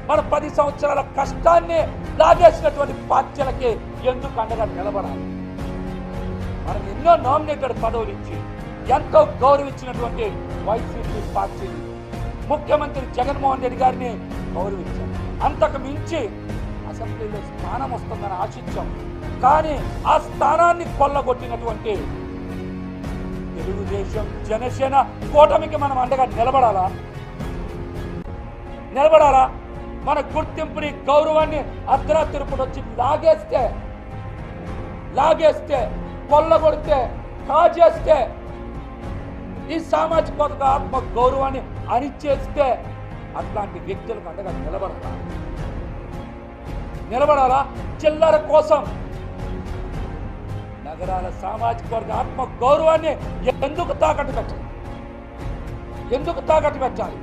మన 10 సంవత్సరాల కష్టాన్ని లాగేసినటువంటి పార్టీలకి ఎందుకు అండగా నిలబడాలి? మనం ఎన్నో నామినేటెడ్ పదవులు ఇచ్చి ఎంతో గౌరవించినటువంటి వైసీపీ పార్టీని, ముఖ్యమంత్రి జగన్మోహన్ రెడ్డి గారిని గౌరవించాం. అంతకు మించి అసెంబ్లీలో స్థానం వస్తుందని ఆశించాం. కానీ ఆ స్థానాన్ని కొల్లగొట్టినటువంటి తెలుగుదేశం, జనసేన కూటమికి మనం అండగా నిలబడాలా? మన గుర్తింపుని, గౌరవాన్ని అర్ధరాత్రి వచ్చి లాగేస్తే కొల్లగొడితే, కాజేస్తే, ఈ సామాజిక వర్గ ఆత్మ గౌరవాన్ని అణిచేస్తే అట్లాంటి వ్యక్తులకు అండగా నిలబడాలా? చిల్లర కోసం నగరాల సామాజిక వర్గ ఆత్మ గౌరవాన్ని ఎందుకు తాకట్టు పెట్టాలి?